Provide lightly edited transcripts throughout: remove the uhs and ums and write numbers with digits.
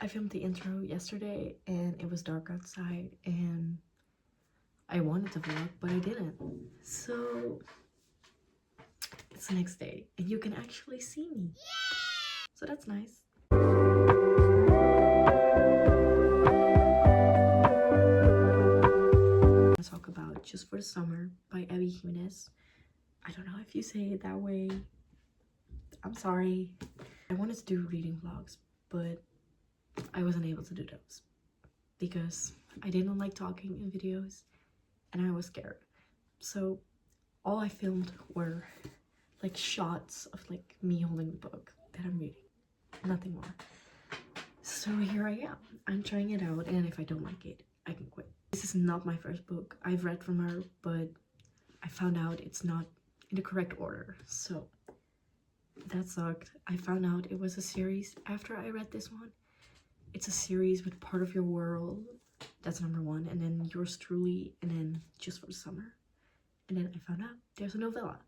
I filmed the intro yesterday and it was dark outside and I wanted to vlog, but I didn't. So it's the next day and you can actually see me. So that's nice. I talk about Just for the Summer by Abby Jimenez. I don't know if you say it that way. I'm sorry. I wanted to do reading vlogs, but I wasn't able to do those because I didn't like talking in videos and I was scared. So all I filmed were like shots of like me holding the book that I'm reading, nothing more. So here I am. I'm trying it out, and if I don't like it, I can quit. This is not my first book I've read from her, but I found out it's not in the correct order, so that sucked. I found out it was a series after I read this one. It's a series with Part of Your World, that's number 1, and then Yours Truly, and then Just for the Summer. And then I found out there's a novella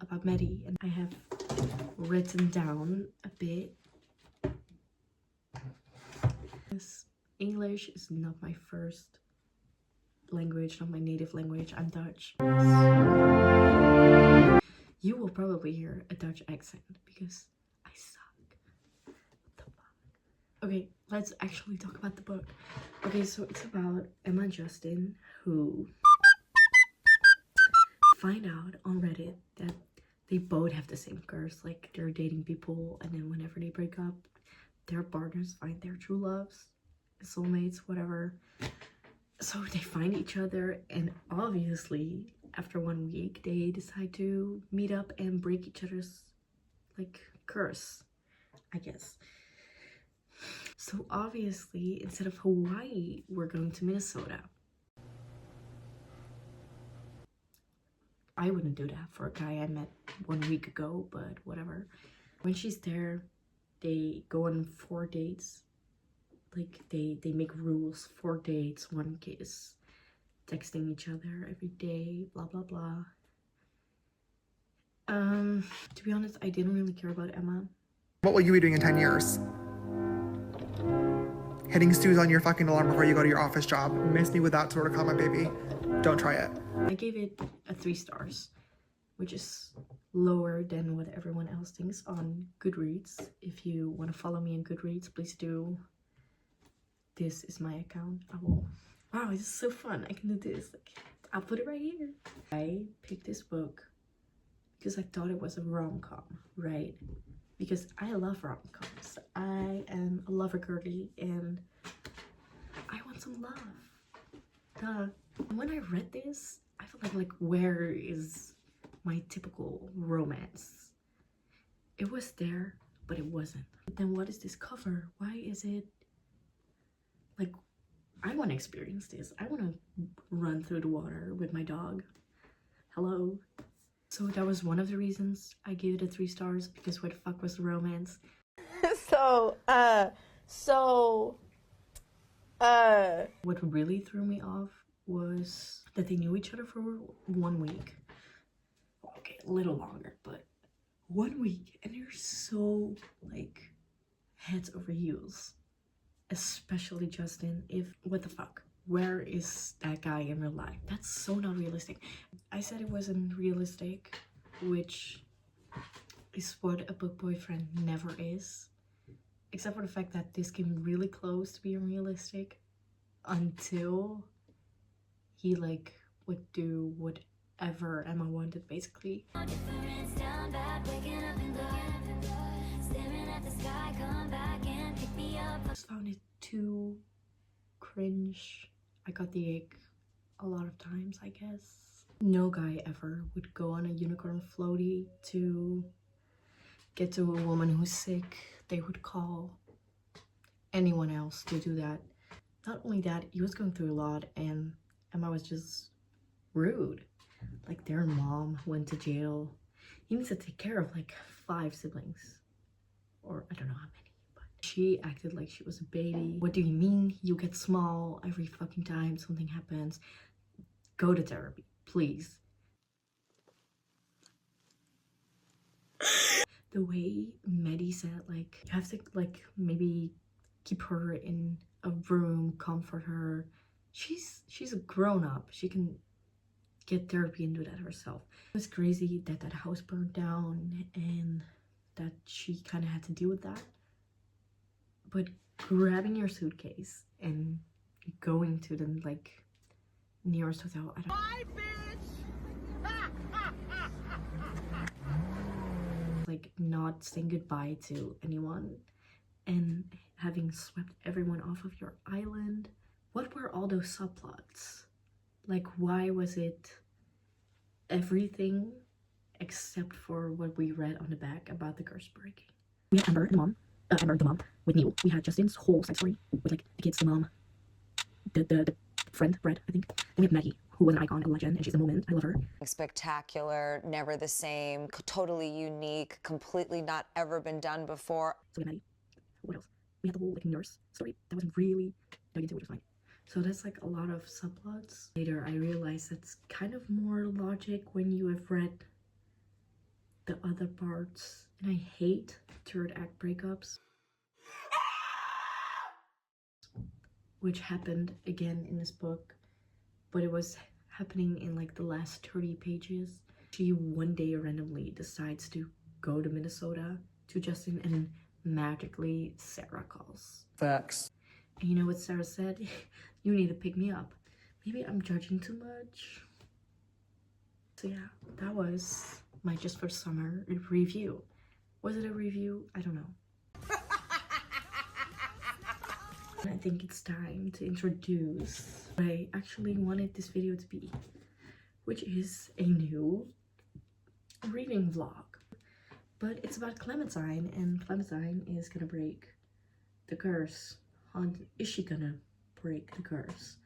about Maddie, and I have written down a bit. English is not my first language, not my native language. I'm Dutch. You will probably hear a Dutch accent because I suck. What the fuck? Okay, let's actually talk about the book. Okay, so it's about Emma and Justin who find out on Reddit that they both have the same curse. Like, they're dating people and then whenever they break up, their partners find their true loves, soulmates, whatever. So they find each other, and obviously after 1 week they decide to meet up and break each other's like curse, I guess. So obviously instead of Hawaii, we're going to Minnesota. I wouldn't do that for a guy I met 1 week ago, but whatever. When she's there, they go on 4 dates. Like, they make rules: 4 dates, 1 kiss, texting each other every day, blah blah blah. To be honest, I didn't really care about Emma. What will you be doing in 10 years? Hitting snooze on your fucking alarm before you go to your office job. Miss me with that sort of comment, baby. Don't try it. I gave it a 3 stars, which is lower than what everyone else thinks on Goodreads. If you want to follow me on Goodreads, please do. This is my account. I will. Wow, this is so fun. I can do this. Like, I'll put it right here. I picked this book because I thought it was a rom-com, right? Because I love rom-coms. I am a lover girly and I want some love. Duh. When I read this, I felt like where is my typical romance? It was there, but it wasn't. But then what is this cover? Why is it like, I want to experience this. I want to run through the water with my dog. Hello. So that was one of the reasons I gave it a 3 stars, because where the fuck was the romance? What really threw me off was that they knew each other for 1 week. Okay, a little longer, but 1 week, and they're so like heads over heels. Especially Justin. What the fuck? Where is that guy in real life? That's so not realistic. I said it wasn't realistic, which is what a book boyfriend never is. Except for the fact that this came really close to being realistic until he like would do whatever Emma wanted, basically. I just found it too cringe. I got the ick a lot of times, I guess. No guy ever would go on a unicorn floaty to get to a woman who's sick. They would call anyone else to do that. Not only that, he was going through a lot and Emma was just rude. Like, their mom went to jail. He needs to take care of like 5 siblings, or I don't know how many. She acted like she was a baby. What do you mean you get small every fucking time something happens? Go to therapy, please. The way Maddie said, like, you have to, like, maybe keep her in a room, comfort her. She's a grown-up. She can get therapy and do that herself. It was crazy that that house burned down and that she kind of had to deal with that. But grabbing your suitcase and going to the, like, nearest hotel, I don't know. Like, not saying goodbye to anyone and having swept everyone off of your island. What were all those subplots? Like, why was it everything except for what we read on the back about the curse breaking? We had Amber, the mom, with Neil. We had Justin's whole side story with, like, the kids, the mom, the friend, Brett, I think. Then we have Maggie, who was an icon, a legend, and she's a moment. I love her. Spectacular, never the same, totally unique, completely not ever been done before. So we had Maggie. What else? We had the whole, like, nurse story that wasn't really dug into, which was fine. So that's, like, a lot of subplots. Later, I realized it's kind of more logic when you have read the other parts. And I hate third act breakups, which happened again in this book, but it was happening in, like, the last 30 pages. She one day randomly decides to go to Minnesota to Justin, and magically Sarah calls. Facts. And you know what Sarah said? You need to pick me up. Maybe I'm judging too much. So yeah, that was my Just for Summer review. Was it a review? I don't know. I think it's time to introduce what I actually wanted this video to be, which is a new reading vlog. But it's about Clementine, and Clementine is gonna break the curse. Is she gonna break the curse?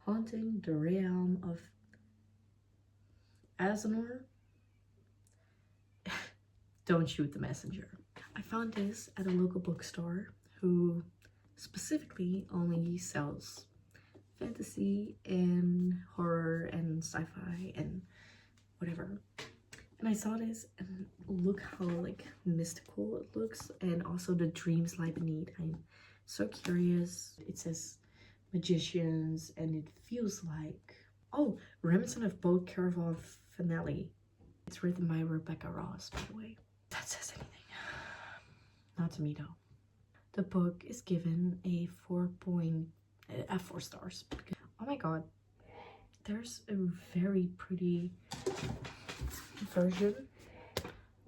Haunting the realm of Azanor? Don't shoot the messenger. I found this at a local bookstore who specifically only sells fantasy and horror and sci-fi and whatever. And I saw this and look how, like, mystical it looks, and also the dreams lie beneath. I'm so curious. It says magicians, and it feels like, oh, reminiscent of Boat Caravan finale. It's written by Rebecca Ross, by the way. That says anything. Not to me though. The book is given a 4 stars. Oh my god, there's a very pretty version.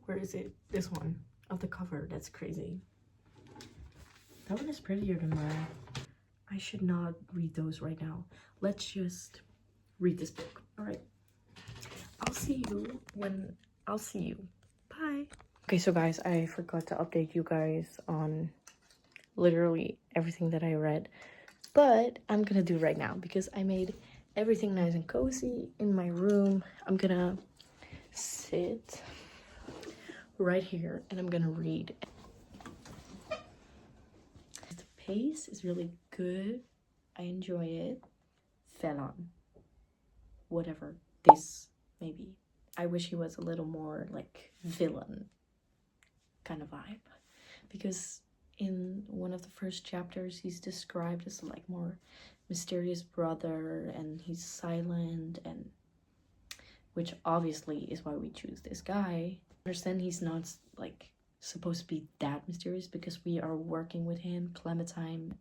Where is it? This one of the cover. That's crazy. That one is prettier than mine. I should not read those right now. Let's just read this book. All right. I'll see you when I'll see you. Bye. Okay, so guys, I forgot to update you guys on literally everything that I read, but I'm gonna do right now because I made everything nice and cozy in my room. I'm gonna sit right here and I'm gonna read. The pace is really good. I enjoy it. Felon. Whatever. This, maybe. I wish he was a little more, like, villain kind of vibe. Because in one of the first chapters, he's described as, like, more mysterious brother, and he's silent, and which obviously is why we choose this guy. I understand he's not, like, supposed to be that mysterious because we are working with him. Clementine,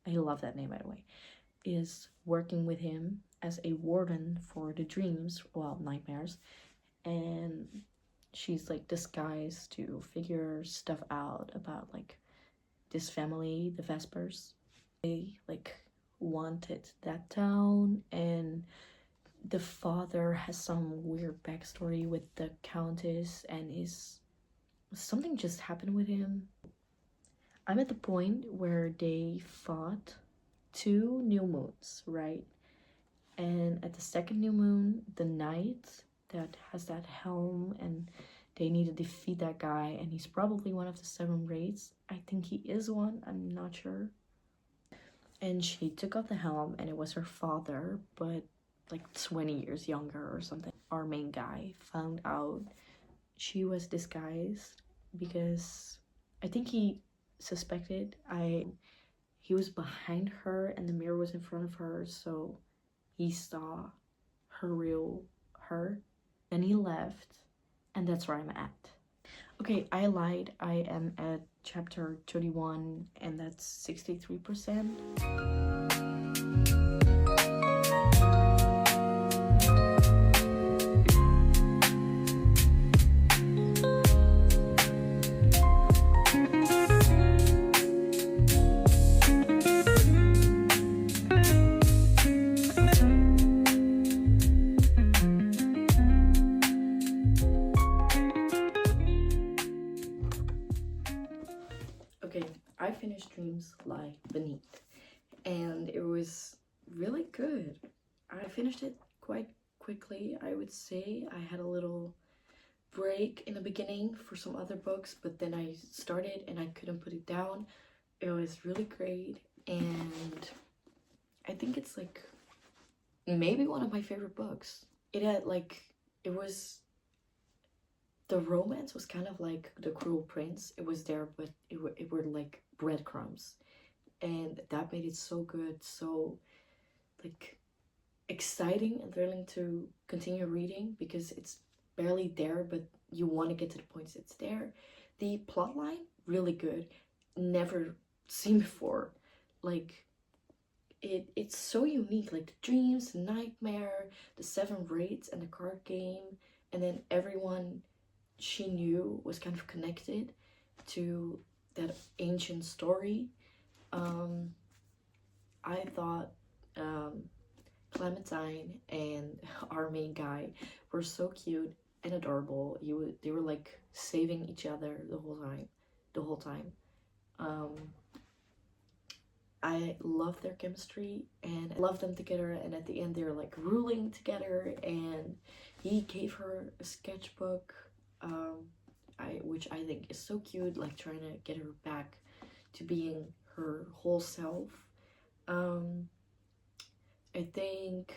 I love that name, by the way, is working with him as a warden for the dreams, well, nightmares, and she's, like, disguised to figure stuff out about, like, this family, the Vespers. They, like, wanted that town, and the father has some weird backstory with the countess, and something just happened with him. I'm at the point where they fought 2 new moons, right? And at the second new moon, the knight that has that helm, and they need to defeat that guy, and he's probably one of the 7 raids. I think he is one, I'm not sure. And she took off the helm, and it was her father, but like 20 years younger or something. Our main guy found out she was disguised because I think he suspected he was behind her and the mirror was in front of her, so he saw her real her. Then he left, and that's where I'm at. Okay, I lied. I am at chapter 31, and that's 63%. Okay, I finished Dreams Lie Beneath, and it was really good. I finished it quite quickly, I would say. I had a little break in the beginning for some other books, but then I started and I couldn't put it down. It was really great, and I think it's like maybe one of my favorite books. It had like, it was, the romance was kind of like The Cruel Prince. It was there, but it were like breadcrumbs, and that made it so good, so like exciting and thrilling to continue reading, because it's barely there, but you want to get to the points it's there. The plot line, really good, never seen before. Like it's so unique, like the dreams, the nightmare, the 7 raids, and the card game, and then everyone she knew was kind of connected to that ancient story. I thought Clementine and our main guy were so cute and adorable. They were like saving each other the whole time. I love their chemistry and I love them together, and at the end they're like ruling together, and he gave her a sketchbook, which I think is so cute, like trying to get her back to being her whole self. I think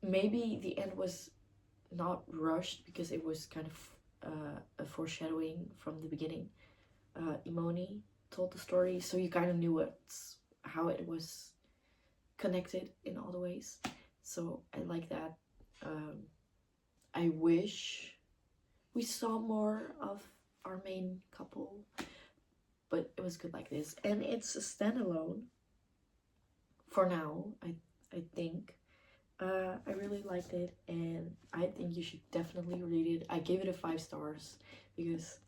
maybe the end was not rushed because it was kind of a foreshadowing from the beginning. Imoni told the story, so you kind of knew how it was connected in all the ways. So I like that. I wish we saw more of our main couple, but it was good like this, and it's a standalone for now. I think I really liked it, and I think you should definitely read it. I gave it a 5 stars because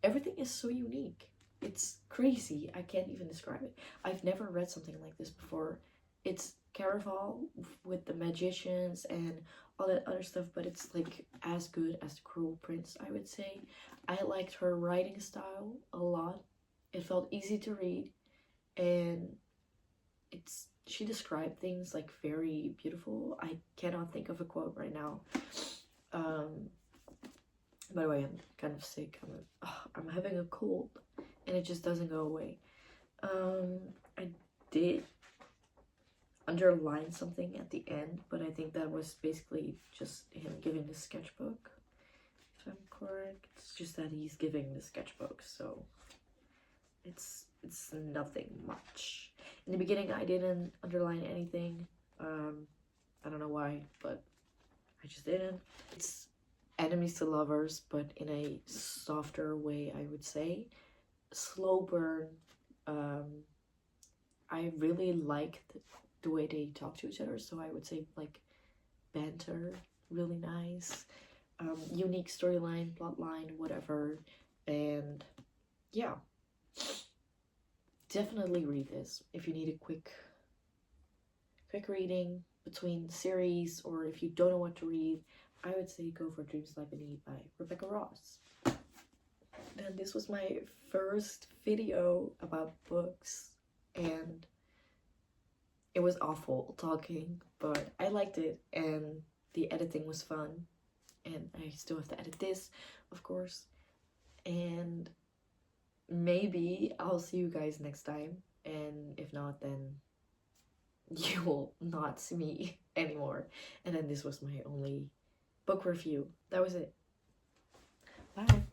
everything is so unique. It's crazy. I can't even describe it. I've never read something like this before. It's Caraval with the magicians and all that other stuff, but it's like as good as The Cruel Prince, I would say. I liked her writing style a lot. It felt easy to read, and she described things like very beautiful. I cannot think of a quote right now. By the way, I'm kind of sick. I'm having a cold, and it just doesn't go away. I did underline something at the end, but I think that was basically just him giving the sketchbook, if I'm correct. It's just that he's giving the sketchbook, so it's nothing much. In the beginning, I didn't underline anything. I don't know why, but I just didn't. It's enemies to lovers, but in a softer way, I would say. Slow burn. I really liked the way they talk to each other, so I would say like banter, really nice. Unique storyline, plot line, whatever. And yeah, definitely read this if you need a quick reading between series, or if you don't know what to read. I would say go for Dreams Lie Beneath by Rebecca Ross. Then this was my first video about books, and it was awful talking, but I liked it, and the editing was fun, and I still have to edit this, of course, and maybe I'll see you guys next time, and if not, then you will not see me anymore. And then this was my only book review. That was it. Bye.